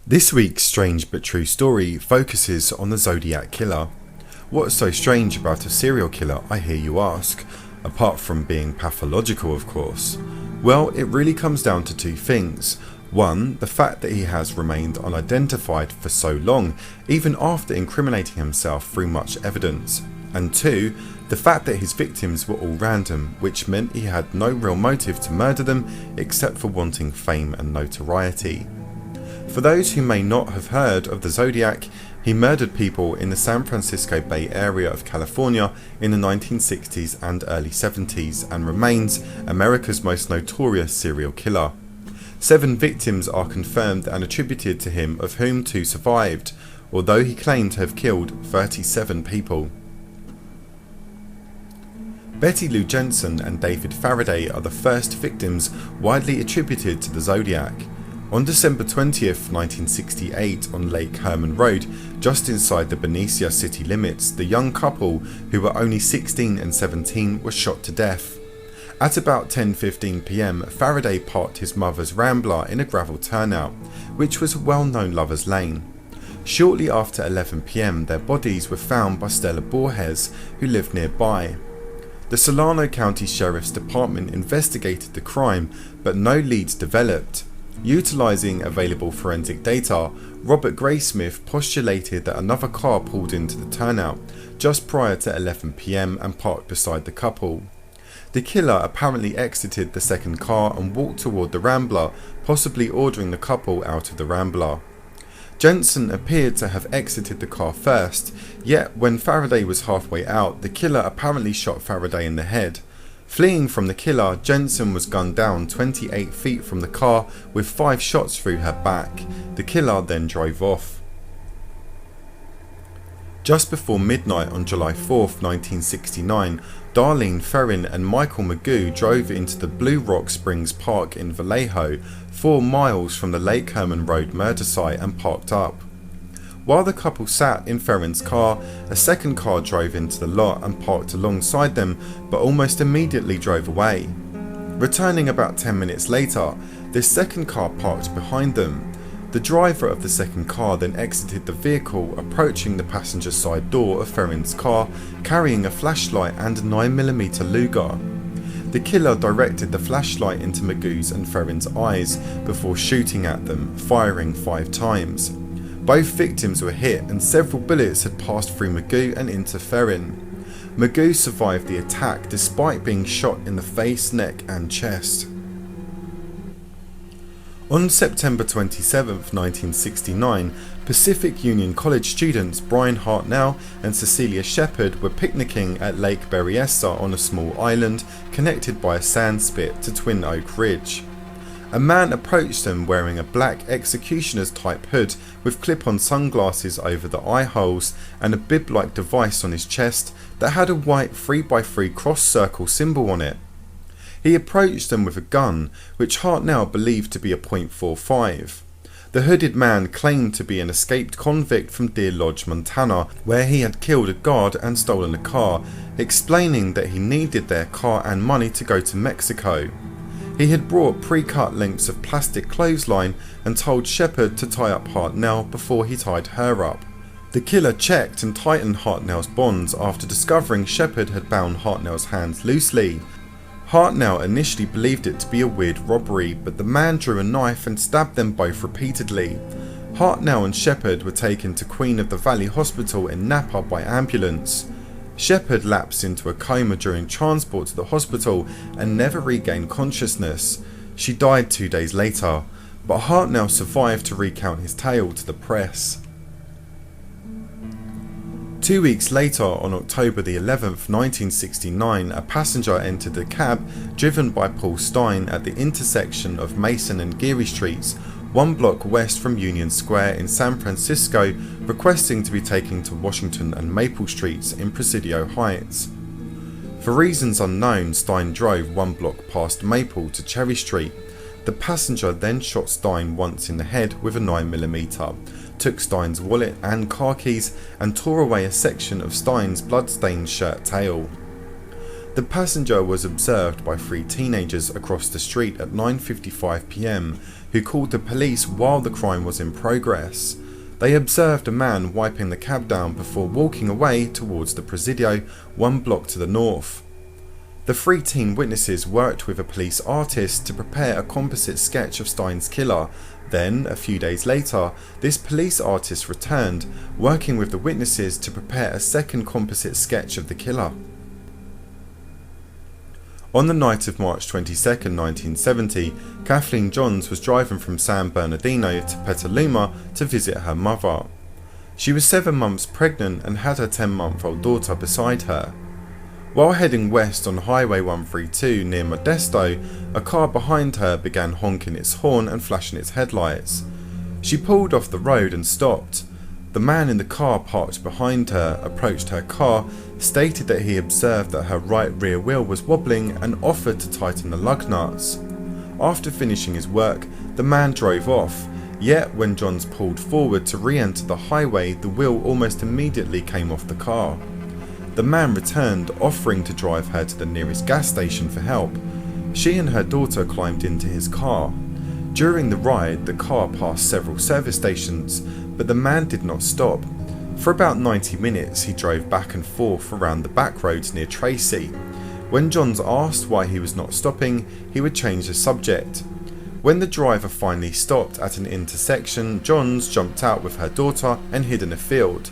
This week's strange but true story focuses on the Zodiac killer. What's so strange about a serial killer, I hear you ask? Apart from being pathological, of course. Well, it really comes down to two things. One, the fact that he has remained unidentified for so long, even after incriminating himself through much evidence. And two, the fact that his victims were all random, which meant he had no real motive to murder them except for wanting fame and notoriety. For those who may not have heard of the Zodiac, he murdered people in the San Francisco Bay Area of California in the 1960s and early 70s and remains America's most notorious serial killer. 7 victims are confirmed and attributed to him, of whom 2 survived, although he claimed to have killed 37 people. Betty Lou Jensen and David Faraday are the first victims widely attributed to the Zodiac. On December 20th, 1968, on Lake Herman Road, just inside the Benicia city limits, the young couple, who were only 16 and 17, were shot to death. At about 10:15 p.m, Faraday parked his mother's Rambler in a gravel turnout, which was a well-known lover's lane. Shortly after 11 p.m, their bodies were found by Stella Borges, who lived nearby. The Solano County Sheriff's Department investigated the crime, but no leads developed. Utilising available forensic data, Robert Graysmith postulated that another car pulled into the turnout just prior to 11 p.m. and parked beside the couple. The killer apparently exited the second car and walked toward the Rambler, possibly ordering the couple out of the Rambler. Jensen appeared to have exited the car first, yet when Faraday was halfway out, the killer apparently shot Faraday in the head. Fleeing from the killer, Jensen was gunned down 28 feet from the car with 5 shots through her back. The killer then drove off. Just before midnight on July 4th, 1969, Darlene Ferrin and Michael Magoo drove into the Blue Rock Springs Park in Vallejo, 4 miles from the Lake Herman Road murder site, and parked up. While the couple sat in Ferrin's car, a second car drove into the lot and parked alongside them, but almost immediately drove away. Returning about 10 minutes later, this second car parked behind them. The driver of the second car then exited the vehicle, approaching the passenger side door of Ferrin's car, carrying a flashlight and a 9mm Luger. The killer directed the flashlight into Magoo's and Ferrin's eyes before shooting at them, firing 5 times. Both victims were hit and several bullets had passed through Magoo and into Ferrin. Magoo survived the attack despite being shot in the face, neck and chest. On September 27, 1969, Pacific Union College students Brian Hartnell and Cecilia Shepard were picnicking at Lake Berryessa on a small island connected by a sand spit to Twin Oak Ridge. A man approached them wearing a black executioner's type hood with clip-on sunglasses over the eye holes and a bib-like device on his chest that had a white 3x3 cross circle symbol on it. He approached them with a gun, which Hartnell believed to be a .45. The hooded man claimed to be an escaped convict from Deer Lodge, Montana, where he had killed a guard and stolen a car, explaining that he needed their car and money to go to Mexico. He had brought pre-cut lengths of plastic clothesline and told Shepard to tie up Hartnell before he tied her up. The killer checked and tightened Hartnell's bonds after discovering Shepard had bound Hartnell's hands loosely. Hartnell initially believed it to be a weird robbery, but the man drew a knife and stabbed them both repeatedly. Hartnell and Shepard were taken to Queen of the Valley Hospital in Napa by ambulance. Shepard lapsed into a coma during transport to the hospital and never regained consciousness. She died 2 days later, but Hartnell survived to recount his tale to the press. 2 weeks later, on October the 11th, 1969, a passenger entered a cab driven by Paul Stein at the intersection of Mason and Geary Streets, 1 block west from Union Square in San Francisco, requesting to be taken to Washington and Maple Streets in Presidio Heights. For reasons unknown, Stein drove 1 block past Maple to Cherry Street. The passenger then shot Stein once in the head with a 9mm, took Stein's wallet and car keys and tore away a section of Stein's blood-stained shirt tail. The passenger was observed by 3 teenagers across the street at 9:55 p.m. who called the police while the crime was in progress. They observed a man wiping the cab down before walking away towards the Presidio, 1 block to the north. The 3 teen witnesses worked with a police artist to prepare a composite sketch of Stein's killer. Then, a few days later, this police artist returned, working with the witnesses to prepare a second composite sketch of the killer. On the night of March 22, 1970, Kathleen Johns was driving from San Bernardino to Petaluma to visit her mother. She was 7 months pregnant and had her 10-month-old daughter beside her. While heading west on Highway 132 near Modesto, a car behind her began honking its horn and flashing its headlights. She pulled off the road and stopped. The man in the car parked behind her, approached her car, stated that he observed that her right rear wheel was wobbling and offered to tighten the lug nuts. After finishing his work, the man drove off, yet when Johns pulled forward to re-enter the highway, the wheel almost immediately came off the car. The man returned, offering to drive her to the nearest gas station for help. She and her daughter climbed into his car. During the ride, the car passed several service stations, but the man did not stop. For about 90 minutes, he drove back and forth around the back roads near Tracy. When Johns asked why he was not stopping, he would change the subject. When the driver finally stopped at an intersection, Johns jumped out with her daughter and hid in a field.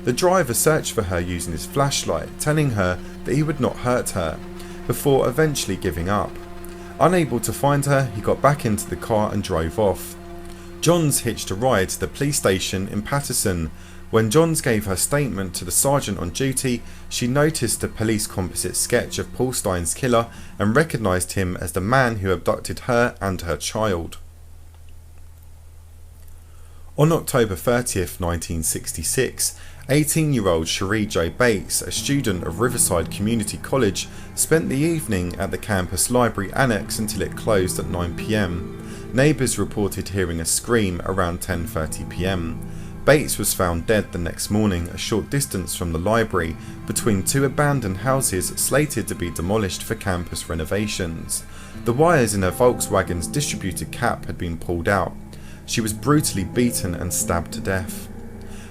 The driver searched for her using his flashlight, telling her that he would not hurt her, before eventually giving up. Unable to find her, he got back into the car and drove off. Johns hitched a ride to the police station in Patterson. When Johns gave her statement to the sergeant on duty, she noticed the police composite sketch of Paul Stein's killer and recognised him as the man who abducted her and her child. On October 30th, 1966, 18-year-old Cherie Jo Bates, a student of Riverside Community College, spent the evening at the campus library annex until it closed at 9 p.m. Neighbours reported hearing a scream around 10:30 p.m. Bates was found dead the next morning a short distance from the library, between 2 abandoned houses slated to be demolished for campus renovations. The wires in her Volkswagen's distributor cap had been pulled out. She was brutally beaten and stabbed to death.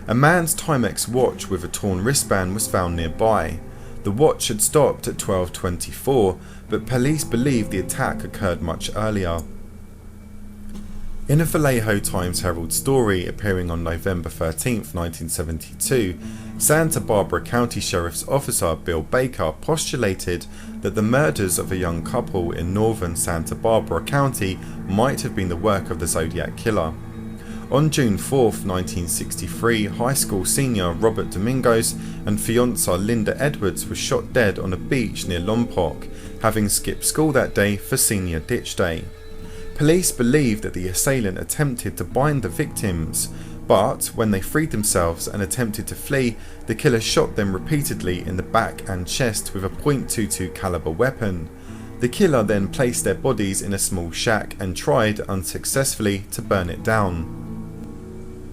A man's Timex watch with a torn wristband was found nearby. The watch had stopped at 12:24, but police believe the attack occurred much earlier. In a Vallejo Times-Herald story appearing on November 13, 1972, Santa Barbara County Sheriff's Officer Bill Baker postulated that the murders of a young couple in northern Santa Barbara County might have been the work of the Zodiac killer. On June 4, 1963, high school senior Robert Domingos and fiancée Linda Edwards were shot dead on a beach near Lompoc, having skipped school that day for senior ditch day. Police believe that the assailant attempted to bind the victims, but when they freed themselves and attempted to flee, the killer shot them repeatedly in the back and chest with a .22 caliber weapon. The killer then placed their bodies in a small shack and tried, unsuccessfully, to burn it down.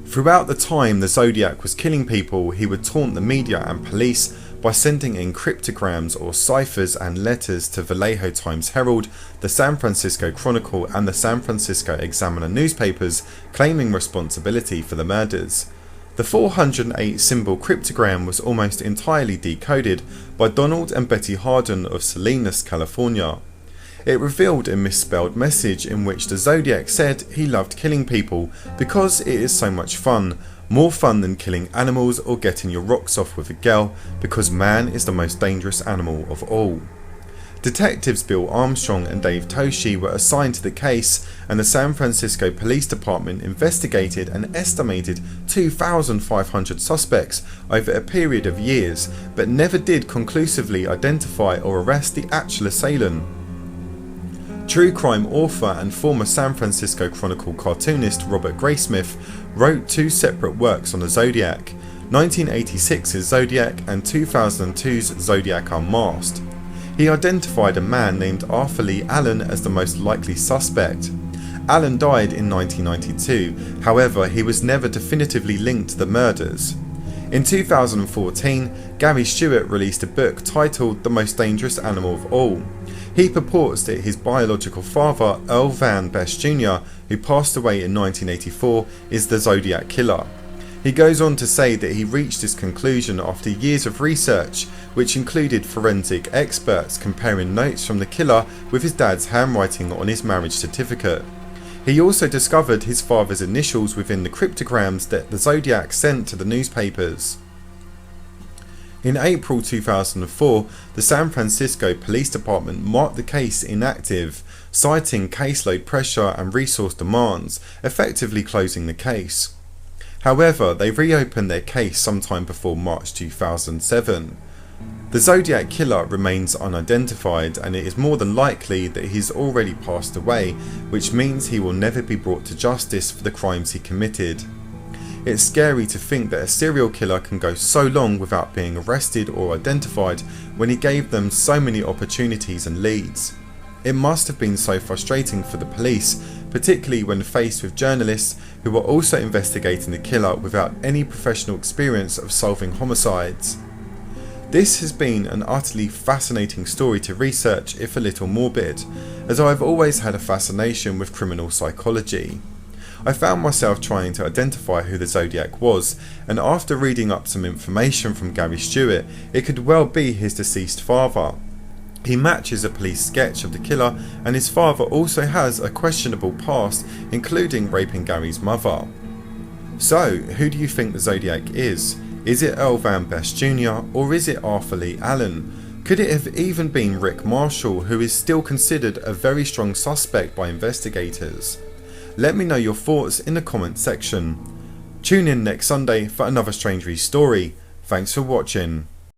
Throughout the time the Zodiac was killing people, he would taunt the media and police by sending in cryptograms or ciphers and letters to Vallejo Times-Herald, the San Francisco Chronicle and the San Francisco Examiner newspapers, claiming responsibility for the murders. The 408 symbol cryptogram was almost entirely decoded by Donald and Betty Harden of Salinas, California. It revealed a misspelled message in which the Zodiac said he loved killing people because it is so much fun, more fun than killing animals or getting your rocks off with a girl, because man is the most dangerous animal of all. Detectives Bill Armstrong and Dave Toshi were assigned to the case, and the San Francisco Police Department investigated an estimated 2,500 suspects over a period of years, but never did conclusively identify or arrest the actual assailant. True crime author and former San Francisco Chronicle cartoonist Robert Graysmith wrote 2 separate works on the Zodiac, 1986's Zodiac and 2002's Zodiac Unmasked. He identified a man named Arthur Lee Allen as the most likely suspect. Allen died in 1992, however he was never definitively linked to the murders. In 2014, Gary Stewart released a book titled The Most Dangerous Animal of All. He purports that his biological father, Earl Van Best Jr., who passed away in 1984, is the Zodiac killer. He goes on to say that he reached this conclusion after years of research, which included forensic experts comparing notes from the killer with his dad's handwriting on his marriage certificate. He also discovered his father's initials within the cryptograms that the Zodiac sent to the newspapers. In April 2004, the San Francisco Police Department marked the case inactive, citing caseload pressure and resource demands, effectively closing the case. However, they reopened their case sometime before March 2007. The Zodiac killer remains unidentified, and it is more than likely that he's already passed away, which means he will never be brought to justice for the crimes he committed. It's scary to think that a serial killer can go so long without being arrested or identified when he gave them so many opportunities and leads. It must have been so frustrating for the police, particularly when faced with journalists who were also investigating the killer without any professional experience of solving homicides. This has been an utterly fascinating story to research, if a little morbid, as I've always had a fascination with criminal psychology. I found myself trying to identify who the Zodiac was, and after reading up some information from Gary Stewart, it could well be his deceased father. He matches a police sketch of the killer, and his father also has a questionable past, including raping Gary's mother. So, who do you think the Zodiac is? Is it Earl Van Best Jr. or is it Arthur Lee Allen? Could it have even been Rick Marshall, who is still considered a very strong suspect by investigators? Let me know your thoughts in the comments section. Tune in next Sunday for another Strangeries story. Thanks for watching.